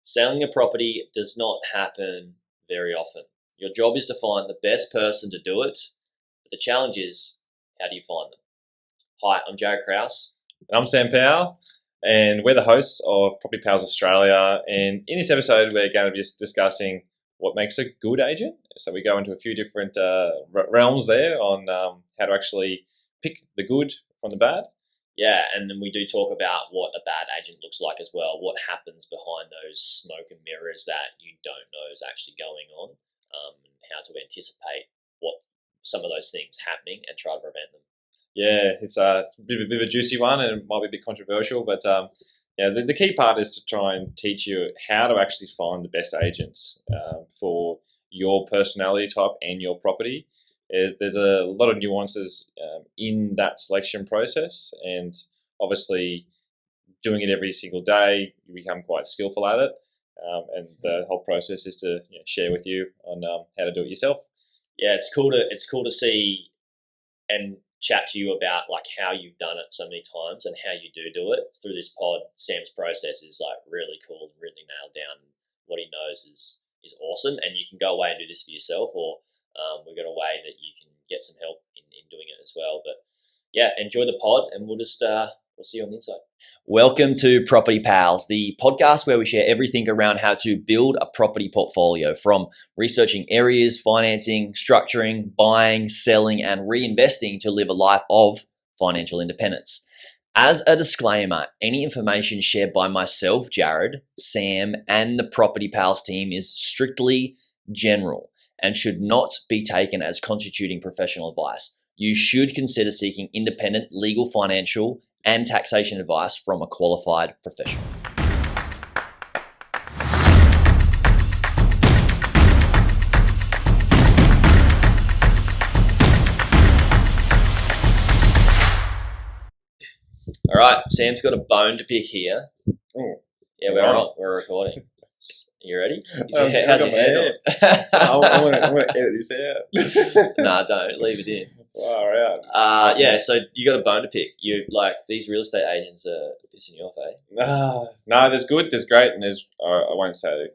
Selling a property does not happen very often. Your job is to find the best person to do it, but the challenge is, how do you find them? Hi, I'm Jaryd Krause. And I'm Sam Powell, and we're the hosts of Property Pals Australia. And in this episode, we're going to be discussing what makes a good agent. So we go into a few different realms there on how to actually pick the good from the bad. Yeah, and then we do talk about what a bad agent looks like as well, what happens behind those smoke and mirrors that you don't know is actually going on, and how to anticipate what some of those things happening and try to prevent them. Yeah, it's a bit of a juicy one, and it might be a bit controversial, but the key part is to try and teach you how to actually find the best agents for your personality type and your property. There's a lot of nuances in that selection process, and obviously doing it every single day, you become quite skillful at it. And the whole process is to share with you on how to do it yourself. Yeah, it's cool to see and chat to you about like how you've done it so many times and how you do it through this pod. Sam's process is like really cool and really nailed down. What he knows is awesome, and you can go away and do this for yourself, or we've got a way that you can get some help in doing it as well. But yeah, enjoy the pod, and we'll see you on the inside. Welcome to Property Pals, the podcast where we share everything around how to build a property portfolio, from researching areas, financing, structuring, buying, selling, and reinvesting to live a life of financial independence. As a disclaimer, any information shared by myself, Jaryd, Sam, and the Property Pals team is strictly general and should not be taken as constituting professional advice. You should consider seeking independent legal, financial, and taxation advice from a qualified professional. All right, Sam's got a bone to pick here. Oh, yeah, we're recording. You ready? How's your hair? I want to edit this out. Nah, don't. Leave it in. Far out. Yeah, so you got a bone to pick. You like these real estate agents are pissing you off, eh? No, there's good, there's great, and there's I won't say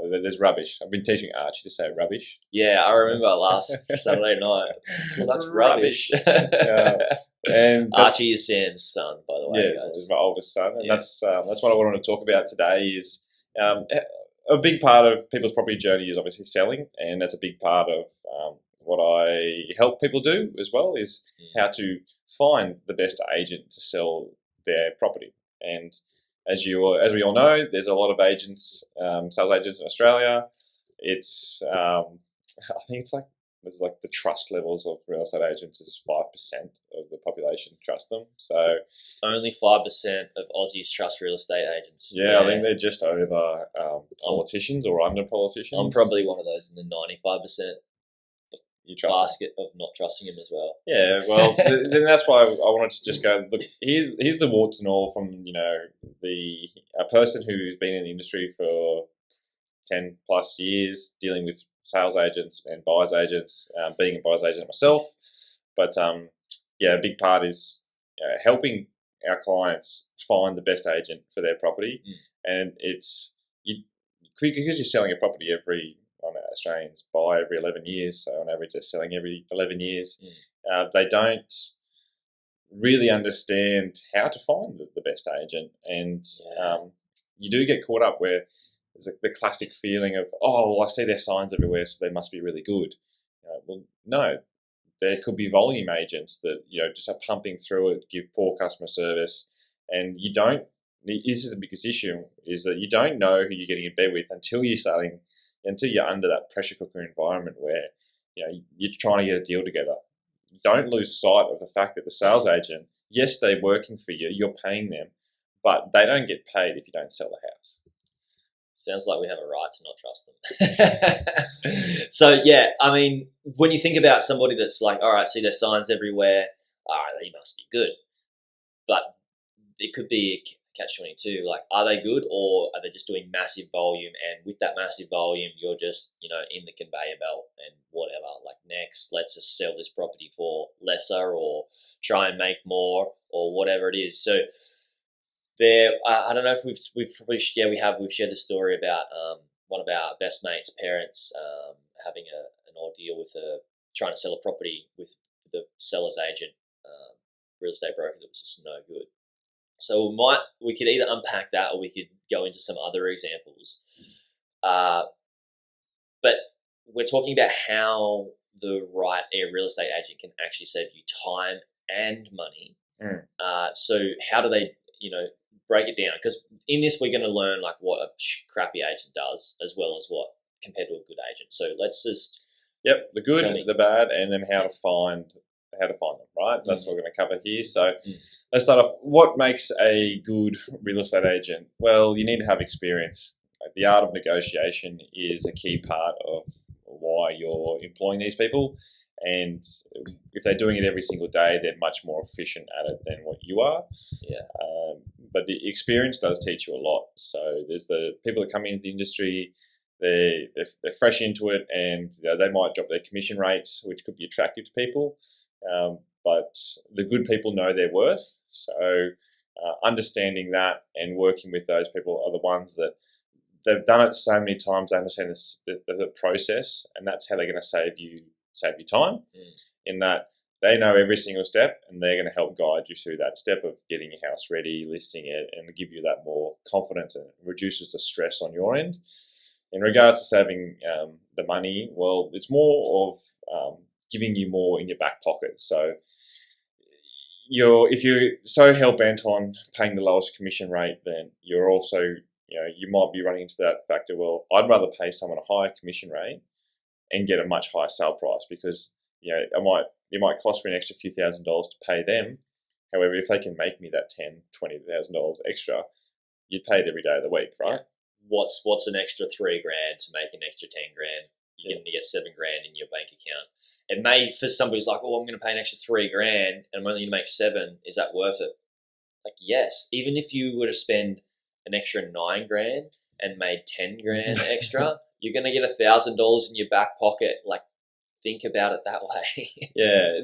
there's rubbish. I've been teaching Archie to say rubbish. Yeah, I remember last Saturday night. Well, that's rubbish. And Archie is Sam's son, by the way. Yeah, guys. He's my oldest son, and that's what I wanted to talk about today. Is a big part of people's property journey is obviously selling, and that's a big part of what I help people do as well, is how to find the best agent to sell their property. And as we all know, there's a lot of agents, sales agents in Australia. It's I think it's like there's like the trust levels of real estate agents is 5% of the population trust them. So only 5% of Aussies trust real estate agents. Yeah, I think they're just over politicians or under politicians. I'm probably one of those in the 95% basket of not trusting him as well. Yeah, well, then that's why I wanted to just go, look, here's the warts and all from, a person who's been in the industry for 10 plus years, dealing with sales agents and buyers agents, being a buyers agent myself. But a big part is helping our clients find the best agent for their property. And it's because you're selling a property Australians buy every 11 years, so on average they're selling every 11 years. They don't really understand how to find the best agent, and you do get caught up where there's the classic feeling of, I see their signs everywhere, so they must be really good. Well, no, there could be volume agents that just are pumping through it, give poor customer service, and you don't. This is the biggest issue: is that you don't know who you're getting in bed with until you're under that pressure cooker environment where you're trying to get a deal together. Don't lose sight of the fact that the sales agent, yes, they're working for you, you're paying them, but they don't get paid if you don't sell the house. Sounds like we have a right to not trust them. So yeah, I mean, when you think about somebody that's like, all right, see their signs everywhere, all right, they must be good, but it could be catch-22. Like, are they good, or are they just doing massive volume? And with that massive volume, you're just in the conveyor belt and whatever. Like, next, let's just sell this property for lesser, or try and make more, or whatever it is. So I don't know if we've probably we've shared the story about one of our best mates' parents having an ordeal with trying to sell a property with the seller's agent, real estate broker that was just no good. So we could either unpack that or we could go into some other examples. But we're talking about how the right real estate agent can actually save you time and money. So how do they, break it down? Because in this, we're going to learn like what a crappy agent does, as well as what compared to a good agent. So let's just the good, the bad, and then how to find them. Right, that's what we're going to cover here. So let's start off. What makes a good real estate agent? Well, you need to have experience. The art of negotiation is a key part of why you're employing these people. And if they're doing it every single day, they're much more efficient at it than what you are. But the experience does teach you a lot. So there's the people that come into the industry, they're fresh into it, and they might drop their commission rates, which could be attractive to people. But the good people know their worth. So understanding that and working with those people are the ones that they've done it so many times. They understand the process, and that's how they're going to save you time. In that they know every single step, and they're going to help guide you through that step of getting your house ready, listing it, and give you that more confidence, and reduces the stress on your end. In regards to saving the money, well, it's more of giving you more in your back pocket. So if you're so hell-bent on paying the lowest commission rate, then you're also, you might be running into that factor, well, I'd rather pay someone a higher commission rate and get a much higher sale price, because it might cost me an extra few $1,000s to pay them. However, if they can make me that $10,000-$20,000 extra, you'd pay it every day of the week, right? What's an extra $3,000 to make an extra $10,000? You're going to get $7,000 in your bank account. It may, for somebody's like, oh, I'm going to pay an extra $3,000 and I'm only going to make $7,000. Is that worth it? Like, yes. Even if you were to spend an extra $9,000 and made $10,000 extra, you're going to get $1,000 in your back pocket. Like, think about it that way.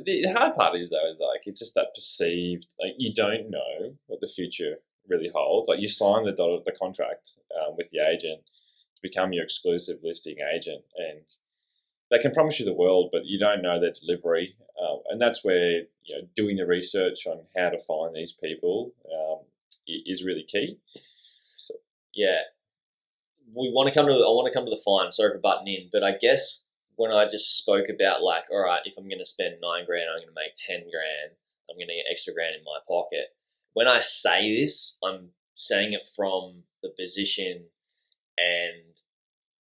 The hard part is though, it's just that perceived, you don't know what the future really holds. Like, you sign the contract with the agent to become your exclusive listing agent, and they can promise you the world, but you don't know their delivery. And that's where doing the research on how to find these people is really key. So I want to come to the fine. Sorry for butting in, but I guess when I just spoke about like, all right, if I'm going to spend $9,000, I'm going to make $10,000. I'm going to get extra grand in my pocket. When I say this, I'm saying it from the position and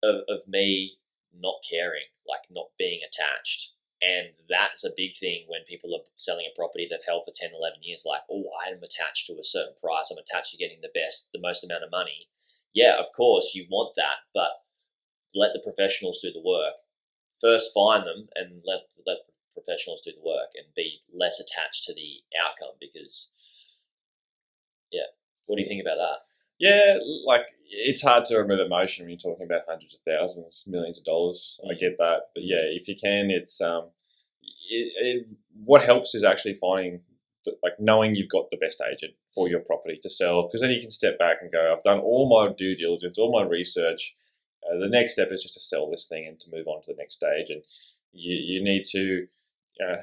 of me not caring, like not being attached. And that's a big thing when people are selling a property they've held for 10, 11 years, like, oh, I'm attached to a certain price. I'm attached to getting the most amount of money. Yeah, of course you want that, but let the professionals do the work. First find them and let the professionals do the work and be less attached to the outcome, because, what do you think about that? Yeah, it's hard to remove emotion when you're talking about hundreds of thousands, millions of dollars. I get that. But if you can, it's what helps is actually finding, knowing you've got the best agent for your property to sell, because then you can step back and go, I've done all my due diligence, all my research. The next step is just to sell this thing and to move on to the next stage. And you need to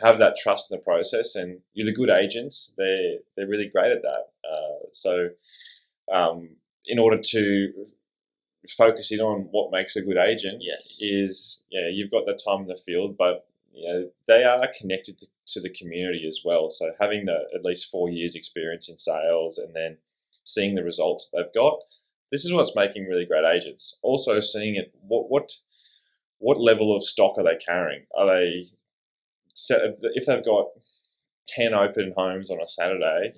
have that trust in the process. And you're the good agents. They're really great at that. In order to focus in on what makes a good agent, is you've got the time in the field, but they are connected to the community as well. So having at least 4 years experience in sales, and then seeing the results they've got, this is what's making really great agents. Also seeing it, what level of stock are they carrying? Are they, if they've got 10 open homes on a Saturday,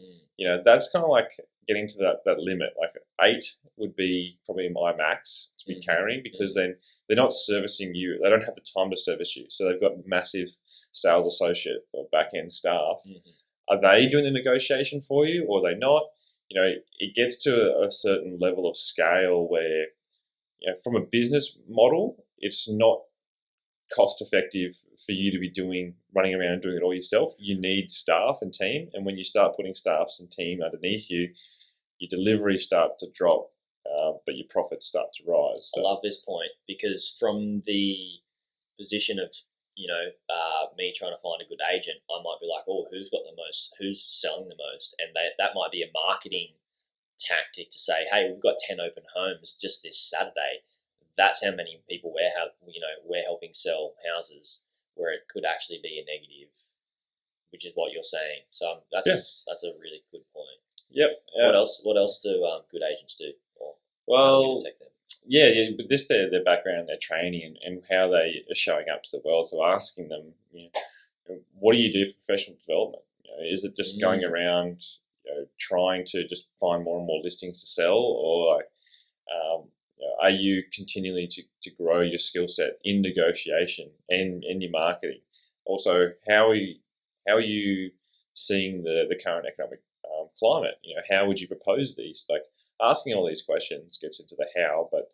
that's kind of like getting to that limit. Like 8 would be probably my max to be carrying, because then they're not servicing you. They don't have the time to service you. So they've got massive sales associate or back end staff. Are they doing the negotiation for you, or are they not? It gets to a certain level of scale where, from a business model, it's not cost effective for you to be running around and doing it all yourself. You need staff and team. And when you start putting staffs and team underneath you, your delivery starts to drop, but your profits start to rise. So. I love this point, because from the position of me trying to find a good agent, I might be like, oh, who's got the most, who's selling the most, and that might be a marketing tactic to say, hey, we've got 10 open homes just this Saturday. That's how many people we're helping sell houses, where it could actually be a negative, which is what you're saying. So that's a really good point. Yep. What else? What else do good agents do? Or well, how do we intersect them? Yeah, but this their background, their training, and how they are showing up to the world. So asking them, what do you do for professional development? Is it just going around, trying to just find more and more listings to sell, or like, are you continually to grow your skill set in negotiation and your marketing? Also, how are you seeing the current economic climate? How would you propose these? Like, asking all these questions gets into the how, but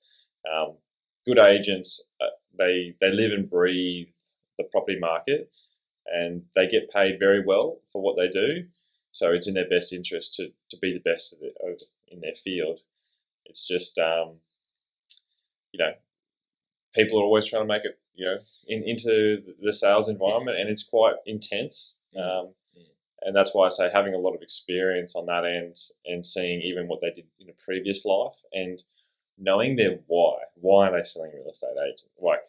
good agents, they live and breathe the property market, and they get paid very well for what they do. So it's in their best interest to be the best in their field. It's just, people are always trying to make it, into the sales environment, and it's quite intense. And that's why I say having a lot of experience on that end, and seeing even what they did in a previous life, and knowing their why. Why are they selling real estate agent? Like,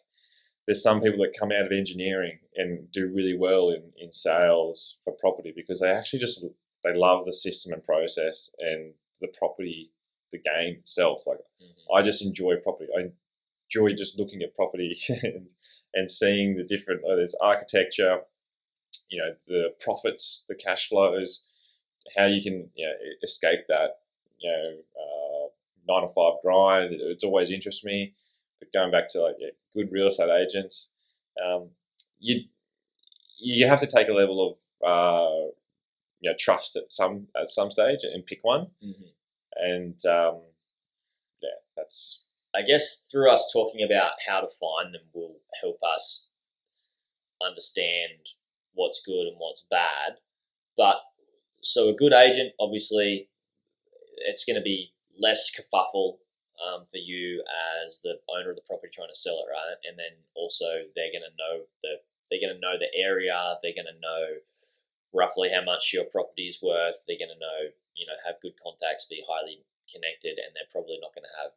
there's some people that come out of engineering and do really well in sales for property because they actually they love the system and process and the property, the game itself. Like, I just enjoy property. I enjoy just looking at property and seeing the different, there's architecture, the profits, the cash flows, how you can escape that 9-to-5 grind. It's always interested me. But going back to good real estate agents, you have to take a level of trust at some stage and pick one. And that's. I guess through us talking about how to find them will help us understand what's good and what's bad. But so a good agent, obviously, it's going to be less kerfuffle for you as the owner of the property trying to sell it, right? And then also they're going to know the area. They're going to know roughly how much your property is worth. They're going to know, have good contacts, be highly connected, and they're probably not going to have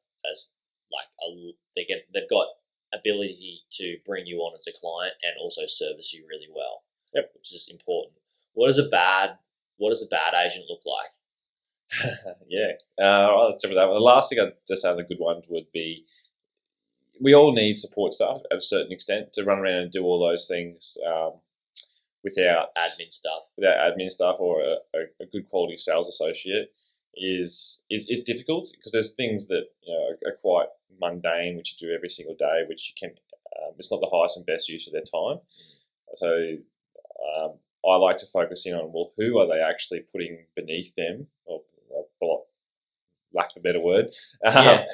they've got ability to bring you on as a client and also service you really well. Yep, which is important. What does a bad agent look like? Let's jump with that. The last thing I'd just have, the good ones would be, we all need support staff at a certain extent to run around and do all those things without admin staff or a good quality sales associate is difficult, because there's things that are quite mundane which you do every single day, which you can it's not the highest and best use of their time. So I like to focus in on, well, who are they actually putting beneath them, or lack of a better word.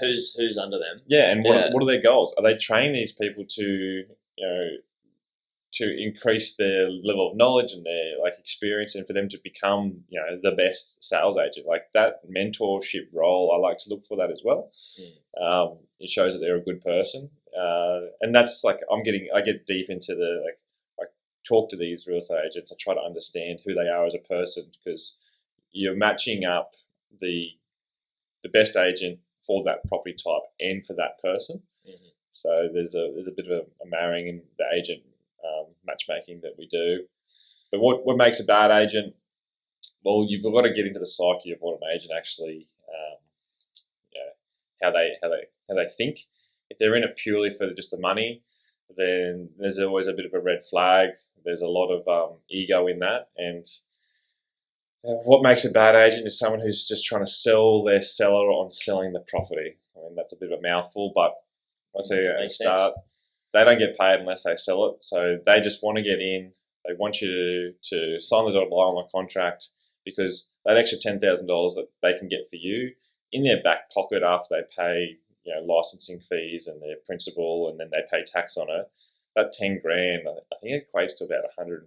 Who's under them? Yeah, and what are their goals? Are they training these people to to increase their level of knowledge and their experience, and for them to become the best sales agent? Like, that mentorship role, I like to look for that as well. It shows that they're a good person, and that's I get deep into I talk to these real estate agents. I try to understand who they are as a person, because you're matching up the best agent for that property type and for that person. So there's a bit of a marrying in the agent matchmaking that we do. But what makes a bad agent? Well, you've got to get into the psyche of what an agent actually, how they think. If they're in it purely for just the money, then there's always a bit of a red flag. There's a lot of ego in that, and what makes a bad agent is someone who's just trying to sell their seller on selling the property. I mean, that's a bit of a mouthful, but once they start, they don't get paid unless they sell it. So they just want to get in. They want you to sign the dotted line on a contract, because that extra $10,000 that they can get for you in their back pocket after they pay licensing fees and their principal, and then they pay tax on it, that 10 grand, I think it equates to about $150.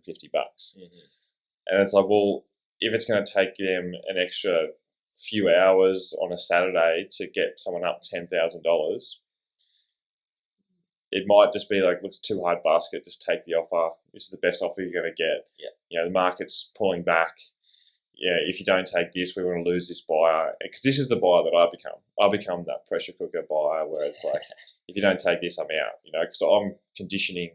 And it's like, well, if it's going to take them an extra few hours on a Saturday to get someone up $10,000, it might just be like, looks too hard basket, just take the offer. This is the best offer you're going to get. Yeah. You know, the market's pulling back. Yeah, if you don't take this, we're going to lose this buyer. Because this is the buyer that I become. I become that pressure cooker buyer where it's like, if you don't take this, I'm out. You know, because I'm conditioning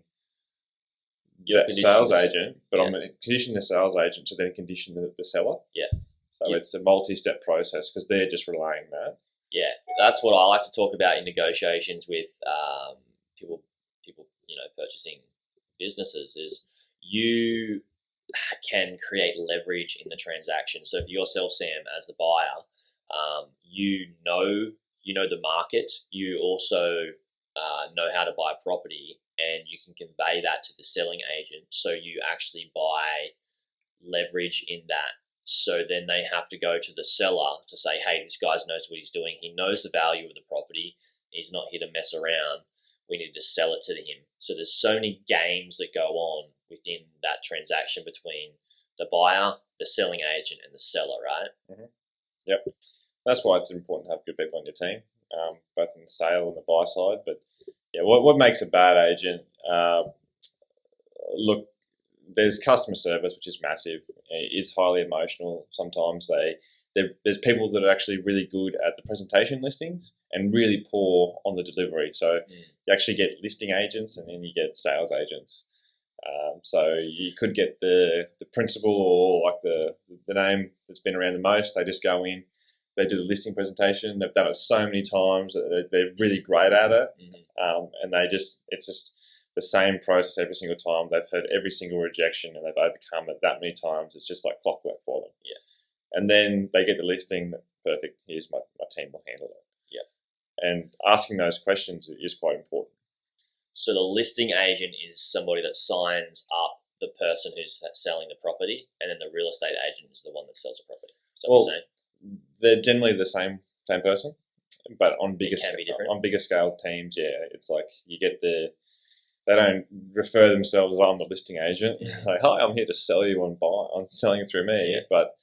that sales agent, but I'm conditioning the sales agent to then condition the seller. Yeah. So it's a multi-step process because they're just relaying that. Yeah, that's what I like to talk about in negotiations with people, you know, purchasing businesses, is you can create leverage in the transaction. So if yourself, Sam, as the buyer, you know the market, you also know how to buy property, and you can convey that to the selling agent. So you actually buy leverage in that. So then they have to go to the seller to say, hey, this guy knows what he's doing. He knows the value of the property. He's not here to mess around. We need to sell it to him. So there's so many games that go on within that transaction between the buyer, the selling agent, and the seller, right? Mm-hmm. Yep. That's why it's important to have good people on your team, both in the sale and the buy side. But yeah, what makes a bad agent? Look, there's customer service, which is massive. It's highly emotional. Sometimes there's people that are actually really good at the presentation listings and really poor on the delivery. So you actually get listing agents, and then you get sales agents. So you could get the principal, or like the name that's been around the most. They just go in, they do the listing presentation. They've done it so many times. They're really great at it, and it's just the same process every single time. They've heard every single rejection, and they've overcome it that many times. It's just like clockwork for them. Yeah. And then they get the listing. Perfect. Here's my team will handle it. Yeah. And asking those questions is quite important. So the listing agent is somebody that signs up the person who's selling the property, and then the real estate agent is the one that sells the property. So what you're saying? They're generally the same person, but on bigger scale teams, it's like you get they don't refer themselves as I'm the listing agent. Like, hi, I'm here to sell you I'm selling it through me. Yeah. But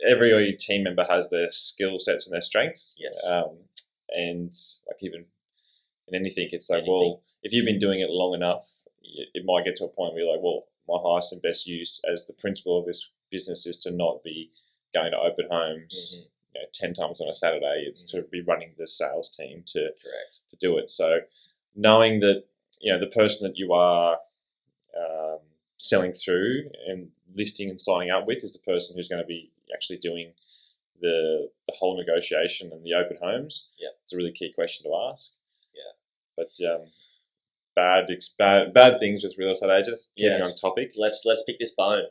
every team member has their skill sets and their strengths. Yes. And like even in anything, it's like, well, if you've been doing it long enough, it might get to a point where you're like, well, my highest and best use as the principal of this business is to not be going to open homes 10 times on a Saturday. It's to be running the sales team to do it. So knowing that, the person that you are selling through and listing and signing up with is the person who's going to be actually doing the whole negotiation and the open homes. Yeah, it's a really key question to ask. Yeah, but bad things with real estate agents. Keeping on topic. Let's pick this bone.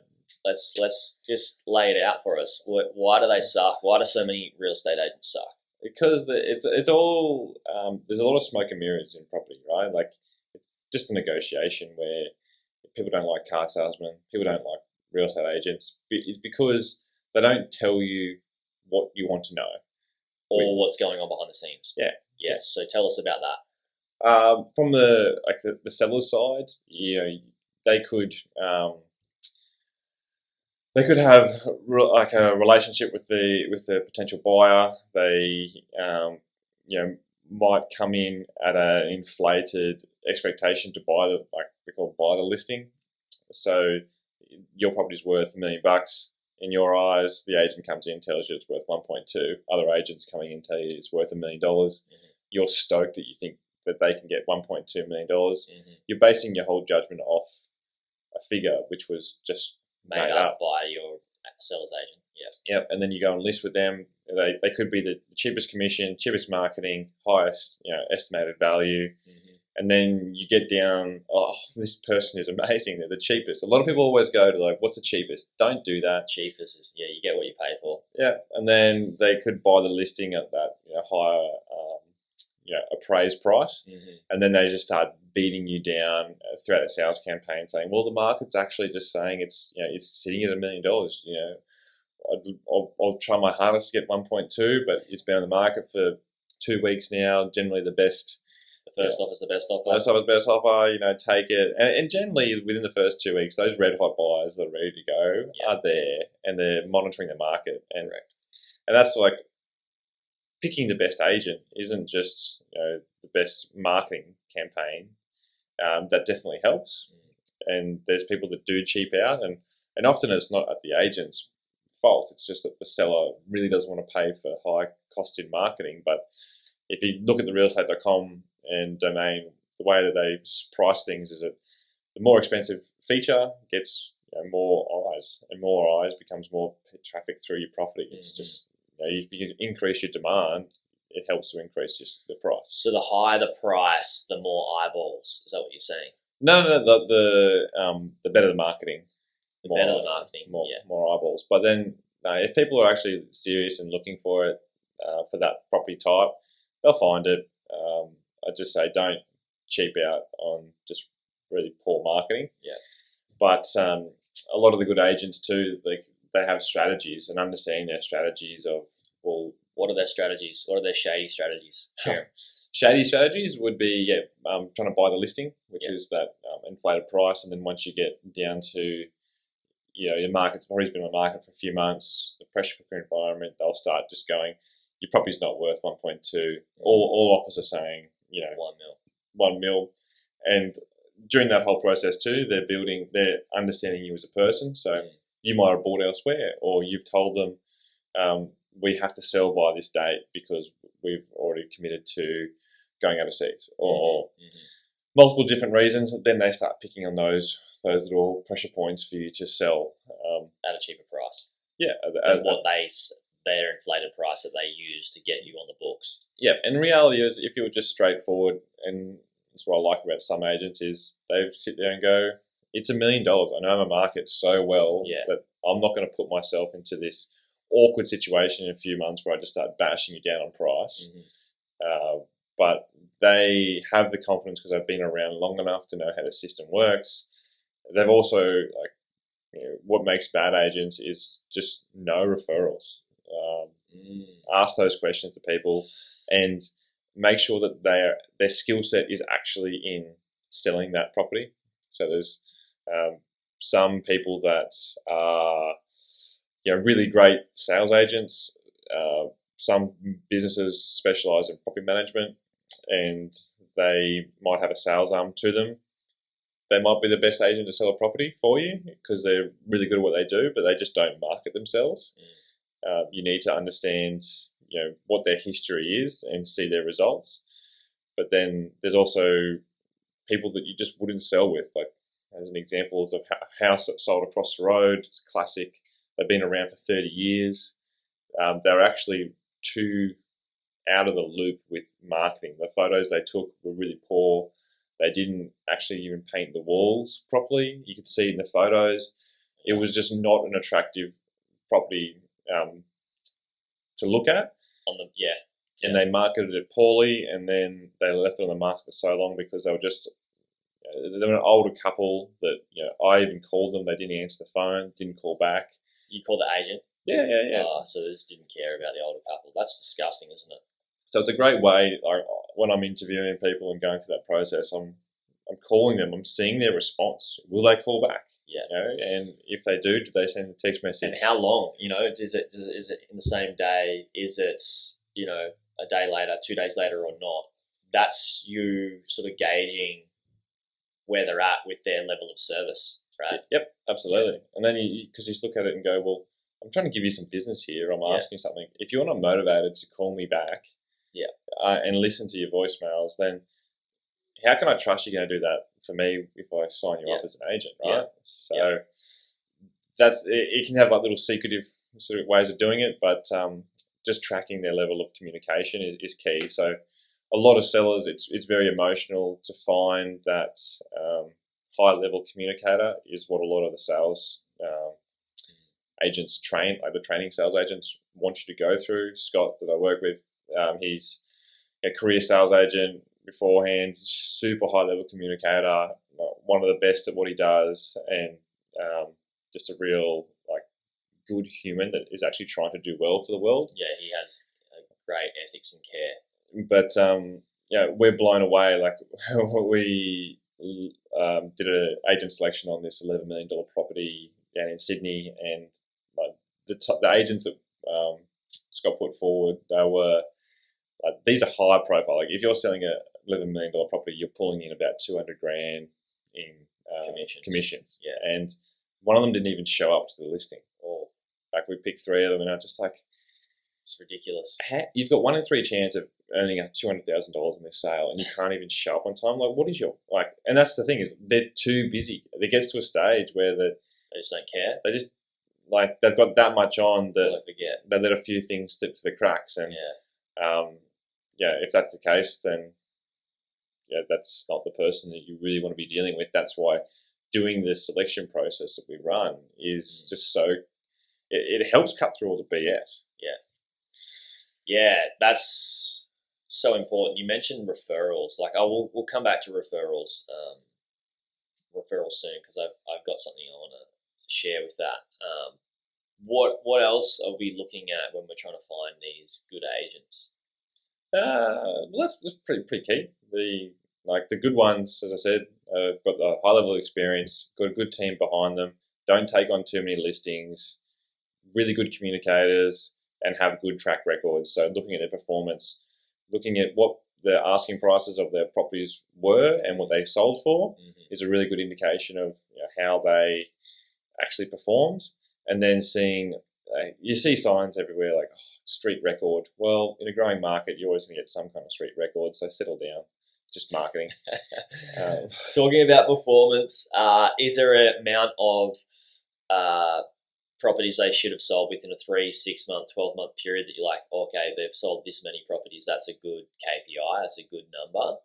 Let's just lay it out for us. Why do they suck? Why do so many real estate agents suck? Because it's all there's a lot of smoke and mirrors in property, right? Like, it's just a negotiation where people don't like car salesmen, people don't like real estate agents. It's because they don't tell you what you want to know, or what's going on behind the scenes. Yeah. So tell us about that. From the seller's side, they could have like a relationship with the potential buyer. They might come in at an inflated expectation to buy the listing. So your property's worth $1 million. In your eyes, the agent comes in and tells you it's worth 1.2. Other agents coming in tell you it's worth $1 million. You're stoked that you think that they can get $1.2 million. You're basing your whole judgment off a figure which was just made up by your sales agent. Yes. Yep. And then you go and list with them. They could be the cheapest commission, cheapest marketing, highest estimated value. And then you get down, this person is amazing. They're the cheapest. A lot of people always go to like, what's the cheapest? Don't do that. Cheapest is, you get what you pay for. Yeah. And then they could buy the listing at that higher appraised price. And then they just start beating you down throughout the sales campaign, saying, well, the market's actually just saying it's sitting at $1 million. I'll try my hardest to get 1.2, but it's been on the market for 2 weeks now. Generally the best. The first offer is the best offer. First offer is the best offer, take it. And generally within the first 2 weeks, those red hot buyers that are ready to go are there, and they're monitoring the market. And And that's like picking the best agent isn't just the best marketing campaign. That definitely helps. And there's people that do cheap out, and often it's not at the agent's fault. It's just that the seller really doesn't want to pay for high cost in marketing. But if you look at the realestate.com and domain, the way that they price things is that the more expensive feature gets more eyes, and more eyes becomes more traffic through your property. It's just, if you increase your demand, it helps to increase the price. So the higher the price, the more eyeballs. Is that what you're saying? No, the better the marketing. The better the marketing, more eyeballs. But then, if people are actually serious and looking for it, for that property type, they'll find it. I just say don't cheap out on just really poor marketing. Yeah. But a lot of the good agents too, they have strategies, and understanding their strategies of, well, what are their strategies? What are their shady strategies? Sure. Shady strategies would be trying to buy the listing, which is that inflated price, and then once you get down to your market's already been on the market for a few months, the pressure cooker environment, they'll start just going, your property's not worth 1.2. All offers are saying 1 mil, and during that whole process too, they're understanding you as a person. So you might have bought elsewhere, or you've told them we have to sell by this date because we've already committed to going overseas, or multiple different reasons. Then they start picking on those little pressure points for you to sell at a cheaper price. Yeah, at what their inflated price that they use to get you on the books. Yeah, and reality is, if you were just straightforward, and that's what I like about some agents is they sit there and go, "It's $1 million. I know my market so well that I'm not going to put myself into this awkward situation in a few months where I just start bashing you down on price." But they have the confidence because they've been around long enough to know how the system works. They've also, what makes bad agents is just no referrals. Ask those questions to people and make sure that their skill set is actually in selling that property. So there's some people that are really great sales agents. Some businesses specialize in property management, and they might have a sales arm to them. They might be the best agent to sell a property for you because they're really good at what they do, but they just don't market themselves. You need to understand, what their history is and see their results. But then there's also people that you just wouldn't sell with. Like, as an example, is a house that sold across the road. It's classic. They've been around for 30 years. They're actually too out of the loop with marketing. The photos they took were really poor. They didn't actually even paint the walls properly. You could see in the photos. It was just not an attractive property to look at. And they marketed it poorly, and then they left it on the market for so long because they were an older couple that I even called them. They didn't answer the phone, didn't call back. You called the agent? Yeah. So they just didn't care about the older couple. That's disgusting, isn't it? So it's a great way. When I'm interviewing people and going through that process, I'm calling them. I'm seeing their response. Will they call back? Yeah. And if they do they send a text message? And how long? Is it in the same day? Is it a day later, 2 days later, or not? That's you sort of gauging where they're at with their level of service, right? Yep, absolutely. Yeah. And then because you just look at it and go, well, I'm trying to give you some business here. I'm asking something. If you're not motivated to call me back, and listen to your voicemails, then how can I trust you're going to do that for me if I sign you up as an agent, right? So that's it. Can have like little secretive sort of ways of doing it, but just tracking their level of communication is key. So a lot of sellers, it's very emotional to find that high level communicator is what a lot of the sales agents train, like the training sales agents want you to go through. Scott, that I work with, he's a career sales agent beforehand, super high level communicator, one of the best at what he does, and just a real good human that is actually trying to do well for the world. Yeah, he has a great ethics and care. But we're blown away. Like we did an agent selection on this $11 million property down in Sydney, and the agents that got put forward, they were these are high profile. Like if you're selling a $11 million property, you're pulling in about 200 grand in commissions. Yeah. And one of them didn't even show up to the listing. Oh, Like we picked 3 of them, and I'm just like, it's ridiculous. you've got 1 in 3 chance of earning $200,000 in this sale, and you can't even show up on time. Like, what is your like? And that's the thing, is they're too busy. It gets to a stage where They just don't care. they just like they've got that much on that They forget. they let a few things slip through the cracks. And Yeah. if that's the case, then that's not the person that you really want to be dealing with. That's why doing the selection process that we run is just so it helps cut through all the BS. Yeah, that's so important. You mentioned referrals. Like, we'll come back to referrals soon, because I've got something I want to share with that. What else are we looking at when we're trying to find these good agents? Well, that's pretty key. The good ones, as I said, got the high level of experience, got a good team behind them, don't take on too many listings, really good communicators, and have good track records. So looking at their performance, looking at what the asking prices of their properties were and what they sold for is a really good indication of how they actually performed. And then seeing, you see signs everywhere like street record. Well, in a growing market, you're always going to get some kind of street record, so settle down. Just marketing. Talking about performance, is there an amount of properties they should have sold within a 3, 6 month, 12-month period that you're like, okay, they've sold this many properties, that's a good KPI, that's a good number?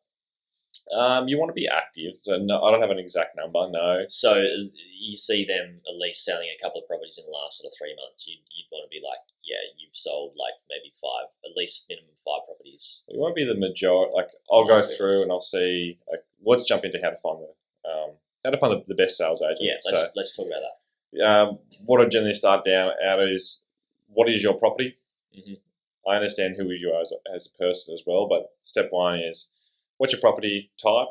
You want to be active. So no, I don't have an exact number, no. So you see them at least selling a couple of properties in the last sort of 3 months. You'd want to be like, yeah, you've sold like maybe 5, at least minimum 5 properties. It won't be the majority. Like I'll go through and I'll see. Like, let's jump into how to find the best sales agent. Yeah, let's talk about that. What I generally start down out is, what is your property? Mm-hmm. I understand who you are as a person as well, but step 1 is, what's your property type?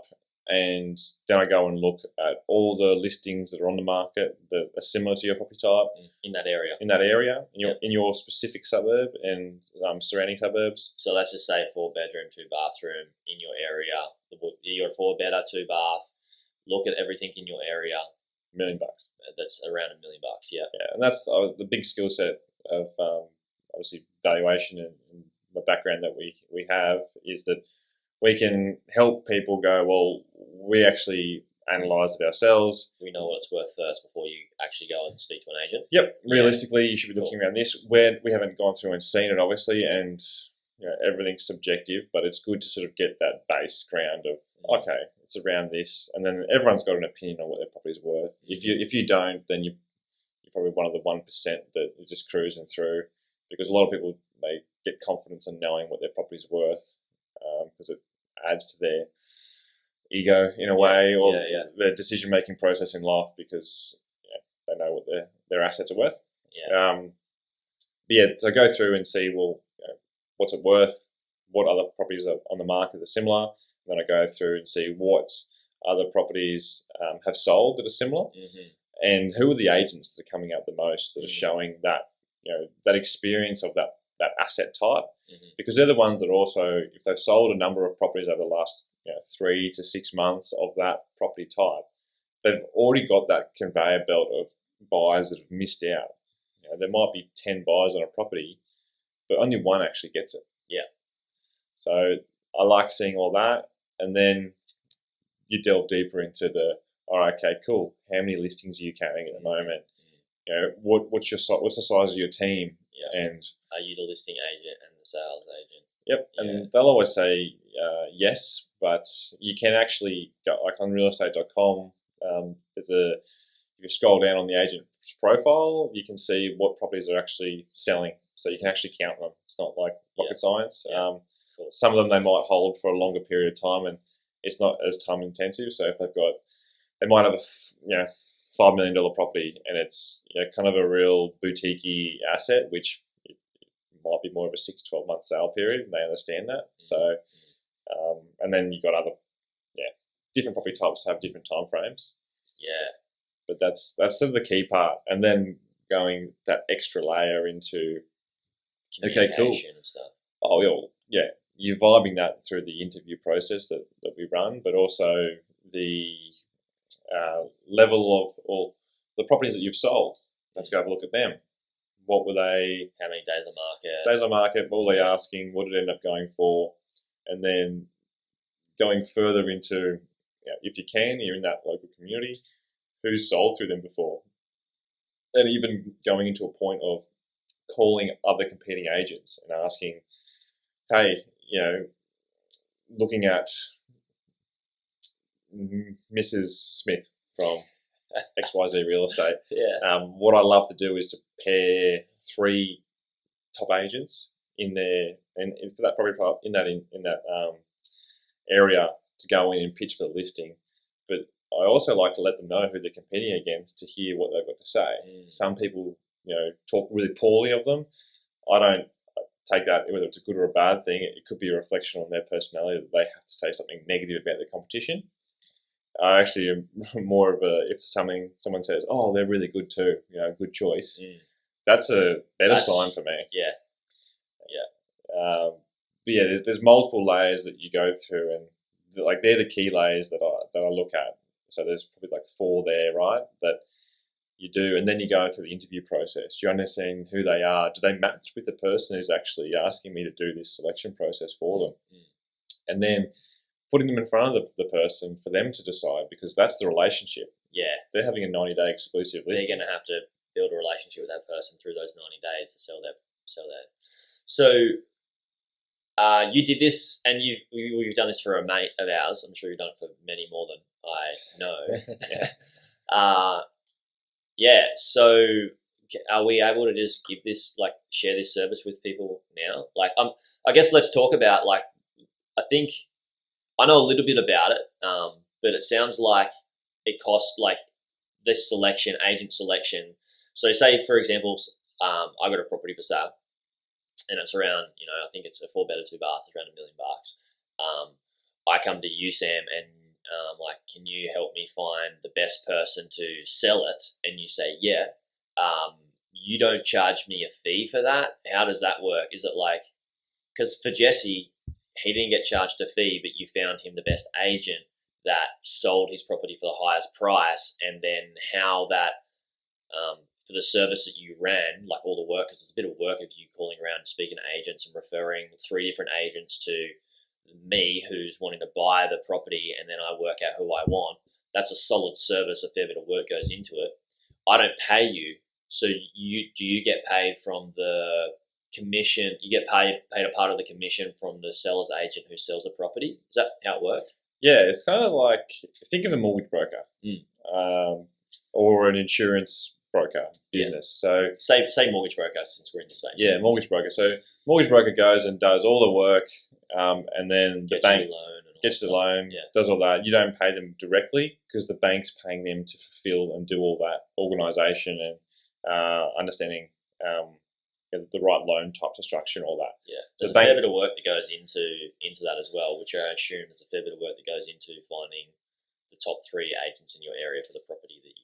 And then I go and look at all the listings that are on the market that are similar to your property type in that area. In your specific suburb and surrounding suburbs. So let's just say 4-bedroom, 2-bathroom in your area. You got a 4-bedder, 2-bath. Look at everything in your area. $1 million. That's around $1 million. Yeah. And that's the big skill set of obviously valuation and the background that we have is that we can help people go, well, we actually analyse it ourselves. We know what it's worth first before you actually go and speak to an agent. Yep. Realistically, you should be looking around this. We haven't gone through and seen it, obviously, and everything's subjective, but it's good to sort of get that base ground of, okay, it's around this, and then everyone's got an opinion on what their property's worth. If you don't, then you're probably one of the 1% that you're just cruising through, because a lot of people, they get confidence in knowing what their property's worth, because it adds to their ego in a way, or their decision-making process in life, because they know what their assets are worth. So go through and see, well, what's it worth? What other properties are on the market that are similar? And then I go through and see what other properties have sold that are similar, and who are the agents that are coming out the most that are showing that that experience of that asset type, because they're the ones that also, if they've sold a number of properties over the last 3 to 6 months of that property type, they've already got that conveyor belt of buyers that have missed out. There might be 10 buyers on a property, but only 1 actually gets it. Yeah. So I like seeing all that, and then you delve deeper into all right, okay, cool. How many listings are you carrying at the moment? What's the size of your team? And are you the listing agent and the sales agent? Yep. And they'll always say yes, but you can actually go, like on realestate.com, if you scroll down on the agent's profile, you can see what properties are actually selling. So you can actually count them. It's not like rocket science. Some of them they might hold for a longer period of time, and it's not as time intensive. So if they might have a $5 million property, and it's kind of a real boutique-y asset, which it might be more of a 6 to 12 month sale period, and they understand that. So, and then you've got other, different property types have different time frames. Yeah. But that's sort of the key part, and then going that extra layer into communication and stuff. Oh, yeah. You're vibing that through the interview process that we run, but also the level of all the properties that you've sold. Let's go have a look at them. What were they? How many days on market? Days on market. What were they asking? What did it end up going for? And then going further into, if you can, you're in that local community, who's sold through them before, and even going into a point of calling other competing agents and asking, hey, looking at Mrs. Smith from XYZ Real Estate. Yeah. What I love to do is to pair 3 top agents in there, and for that property part in that area to go in and pitch for the listing. But I also like to let them know who they're competing against to hear what they've got to say. Some people, talk really poorly of them. I don't take that, whether it's a good or a bad thing. It could be a reflection on their personality that they have to say something negative about their competition. I actually am more of a, if someone says, oh, they're really good too, good choice. That's a better sign for me. Yeah. But yeah, there's multiple layers that you go through, and they're the key layers that I look at. So there's probably 4 there, right? That you do, and then you go through the interview process. You understand who they are. Do they match with the person who's actually asking me to do this selection process for them? And then putting them in front of the person for them to decide, because that's the relationship. Yeah. They're having a 90-day exclusive listing. They're going to have to build a relationship with that person through those 90 days to sell that. So you did this, and you've done this for a mate of ours. I'm sure you've done it for many more than I know. Yeah. So are we able to just give this, share this service with people now? I guess let's talk about, I think I know a little bit about it, but it sounds like it costs this agent selection. So say, for example, I got a property for sale, and it's around, I think it's a 4-bedder, 2-bath, around $1 million. I come to you, Sam, and can you help me find the best person to sell it? And you say, yeah. You don't charge me a fee for that. How does that work? Is it because for Jesse, he didn't get charged a fee, but you found him the best agent that sold his property for the highest price, and then how that, for the service that you ran, all the work, because it's a bit of work of you calling around, speaking to agents and referring 3 different agents to me who's wanting to buy the property, and then I work out who I want. That's a solid service. A fair bit of work goes into it. I don't pay you, so do you get paid from the commission? You get paid a part of the commission from the seller's agent who sells the property. Is that how it worked? Yeah, it's kind of think of a mortgage broker, or an insurance broker business. Yeah. So say mortgage broker, since we're in the space. Yeah, mortgage broker. So mortgage broker goes and does all the work, and then the bank gets the loan, does all that. You don't pay them directly, because the bank's paying them to fulfill and do all that organisation and understanding the right loan type to structure and all that. Yeah, there's a fair bit of work that goes into that as well, which I assume there's a fair bit of work that goes into finding the top 3 agents in your area for the property that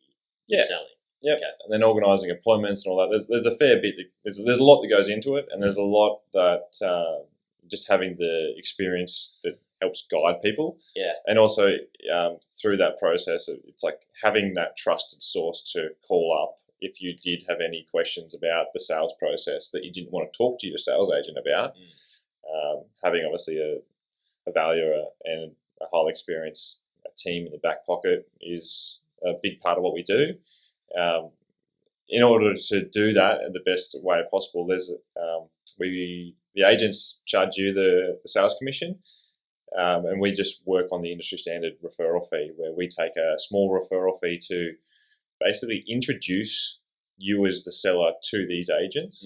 you're selling. Yeah, okay. And then organising appointments and all that. There's a fair bit. There's a lot that goes into it, and there's a lot that just having the experience that helps guide people. Yeah, and also through that process, it's having that trusted source to call up if you did have any questions about the sales process that you didn't want to talk to your sales agent about. Having obviously a valuer and a highly experienced team in the back pocket is a big part of what we do. In order to do that in the best way possible, there's the agents charge you the sales commission, and we just work on the industry standard referral fee, where we take a small referral fee to basically introduce you as the seller to these agents.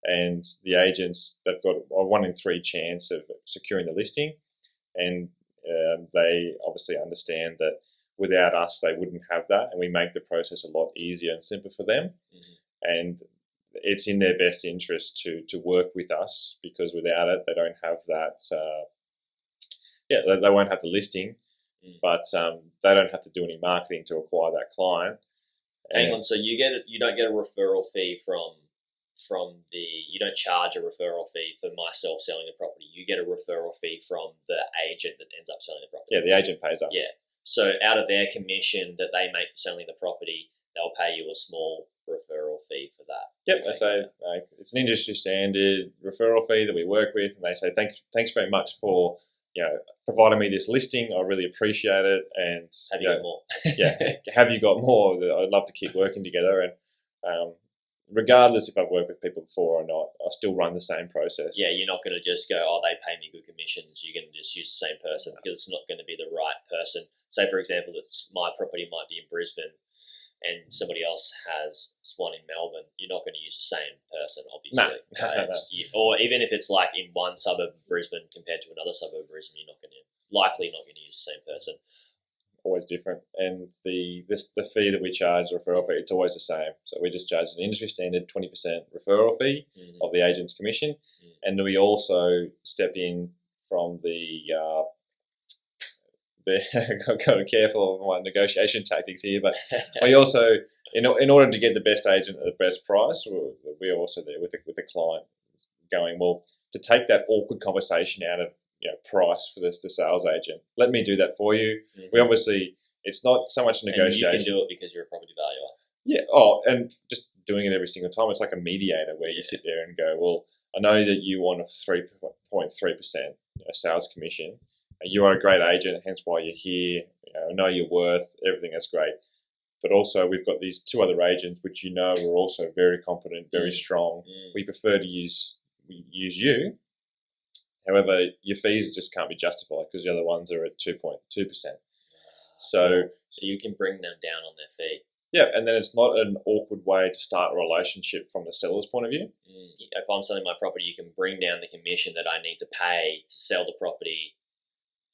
And the agents, they've got a 1 in 3 chance of securing the listing, and they obviously understand that without us they wouldn't have that, and we make the process a lot easier and simpler for them. And it's in their best interest to work with us, because without it they don't have that they won't have the listing, but they don't have to do any marketing to acquire that client. Hang on, so you don't get a referral fee from you don't charge a referral fee for myself selling the property. You get a referral fee from the agent that ends up selling the property. Yeah, the agent pays us. Yeah. So out of their commission that they make for selling the property, they'll pay you a small referral fee for that. Yep, they say it's an industry standard referral fee that we work with, and they say thanks very much for providing me this listing. I really appreciate it. And have you got more? Yeah, have you got more? I'd love to keep working together. And regardless if I've worked with people before or not, I still run the same process. Yeah, you're not going to just go, oh, they pay me good commissions. You're going to just use the same person because it's not going to be the right person. Say, for example, that my property might be in Brisbane and somebody else has one in Melbourne. You're not going to use the same person, obviously. No. Or even if it's like in one suburb of Brisbane compared to another suburb of Brisbane, you're likely not going to use the same person. Always different, and the fee that we charge, the referral fee, it's always the same. So we just charge an industry standard 20% referral fee of the agent's commission, and we also step in from the I've got to be careful of my negotiation tactics here, but we also, in order to get the best agent at the best price, we're also there with the client, going, well, to take that awkward conversation out of price for the sales agent. Let me do that for you. We obviously, it's not so much negotiation. And you can do it because you're a property valuer. Yeah. Oh, and just doing it every single time. It's like a mediator where you sit there and go, well, I know that you want a 3.3% sales commission. You are a great agent, hence why you're here. I know your worth, everything that's great. But also we've got these two other agents, which are also very competent, very strong. We prefer to use you. However, your fees just can't be justified because the other ones are at 2.2%. So you can bring them down on their fee. Yeah, and then it's not an awkward way to start a relationship from the seller's point of view. If I'm selling my property, you can bring down the commission that I need to pay to sell the property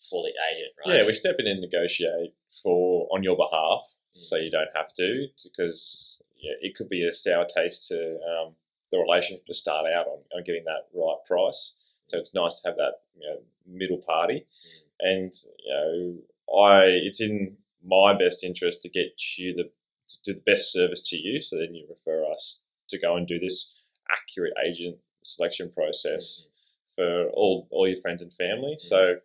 for the agent, right? Yeah, we step in and negotiate on your behalf, so you don't have to, because it could be a sour taste to the relationship to start out on getting that right price. So it's nice to have that middle party, and it's in my best interest to get you to do the best service to you. So then you refer us to go and do this accurate agent selection process for all your friends and family. So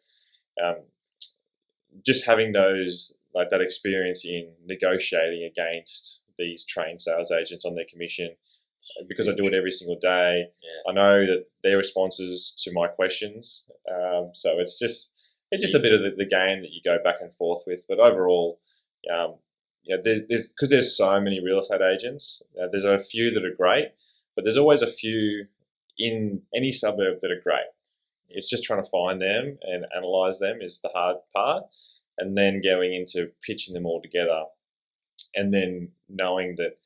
just having that experience in negotiating against these trained sales agents on their commission, because I do it every single day. I know that their responses to my questions. So it's just a bit of the game that you go back and forth with. But overall, there's so many real estate agents. There's a few that are great, but there's always a few in any suburb that are great. It's just trying to find them and analyze them is the hard part, and then going into pitching them all together, and then knowing that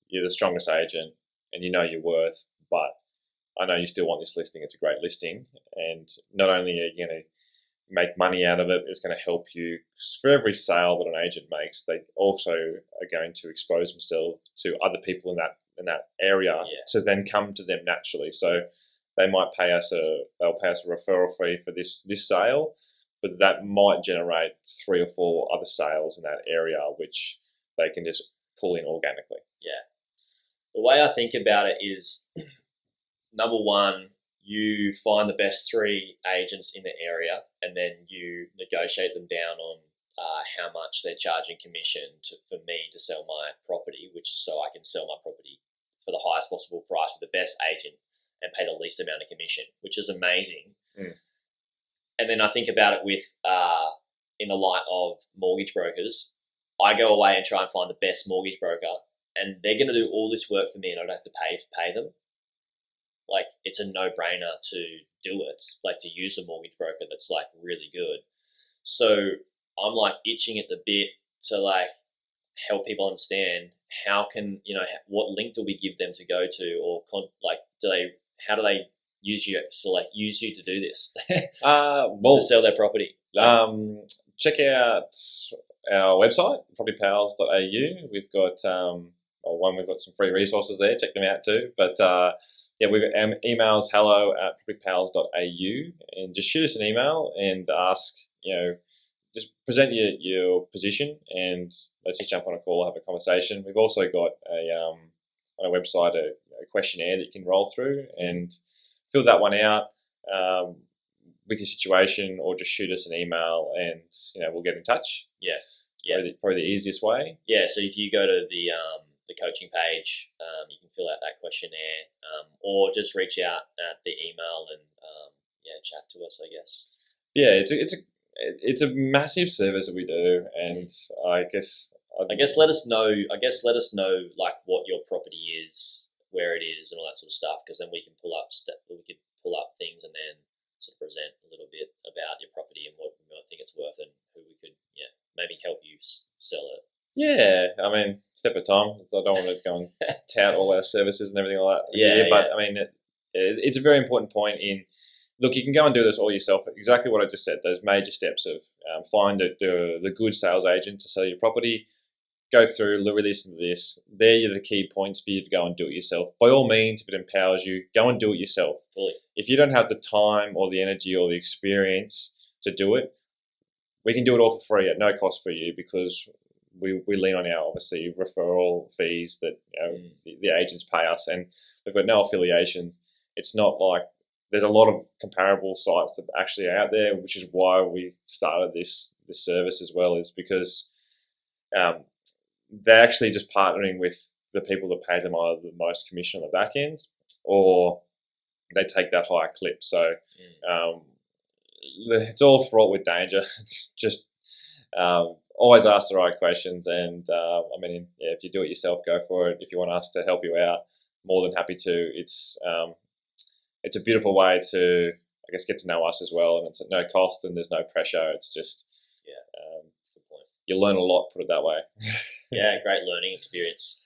you're the strongest agent and you know your worth, but I know you still want this listing. It's a great listing, and not only are you going to make money out of it, it's going to help you. Because for every sale that an agent makes, they also are going to expose themselves to other people in that area to then come to them naturally. So they might they'll pay us a referral fee for this sale, but that might generate 3 or 4 other sales in that area, which they can just pull in organically. Yeah. The way I think about it is, number one, you find the best 3 agents in the area, and then you negotiate them down on how much they're charging commission for me to sell my property, so I can sell my property for the highest possible price with the best agent and pay the least amount of commission, which is amazing. And then I think about it with in the light of mortgage brokers. I go away and try and find the best mortgage broker, and they're going to do all this work for me, and I don't have to pay them. Like, it's a no-brainer to do it, like to use a mortgage broker that's like really good. So I'm like itching at the bit to like help people understand how can, what link do we give them to go to, or how do they use you to do this to sell their property? Check out our website, propertypowers.au. We've got we've got some free resources there. Check them out too. But we've got emails hello@propertypowers.au, and just shoot us an email and ask, just present your position, and let's just jump on a call, have a conversation. We've also got on a website a questionnaire that you can roll through and fill that one out with your situation, or just shoot us an email and we'll get in touch. Yeah. Probably the easiest way. Yeah. So if you go to the coaching page, you can fill out that questionnaire, or just reach out at the email and chat to us, I guess. Yeah, it's a massive service that we do, and I guess let us know. Like what your property is, where it is, and all that sort of stuff. Because then we can pull up things and then sort of present a little bit about your property and what we might think it's worth, and who we could maybe help you sell it. Yeah, I mean, step at a time. I don't want to go and tout all our services and everything like that. But I mean, it's a very important point in. Look, you can go and do this all yourself. Exactly what I just said. Those major steps of find the good sales agent to sell your property. Go through, really listen to this. They're the key points for you to go and do it yourself. By all means, if it empowers you, go and do it yourself. Fully. If you don't have the time or the energy or the experience to do it, we can do it all for free at no cost for you, because we lean on our, obviously, referral fees that the agents pay us, and we've got no affiliation. It's not like there's a lot of comparable sites that actually are out there, which is why we started this service as well, is because they're actually just partnering with the people that pay them either the most commission on the back end, or they take that higher clip. So it's all fraught with danger. Just always ask the right questions, and if you do it yourself, go for it. If you want us to help you out, more than happy to. It's a beautiful way to, I guess, get to know us as well, and it's at no cost and there's no pressure. It's just that's a good point. You learn a lot, put it that way. Yeah, great learning experience.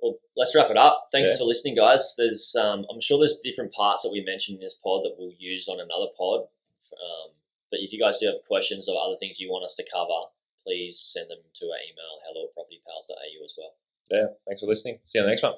Well, let's wrap it up. Thanks for listening, guys. There's I'm sure there's different parts that we mentioned in this pod that we'll use on another pod. But if you guys do have questions or other things you want us to cover, please send them to our email, hello@propertypals.au as well. Yeah, thanks for listening. See you on the next one.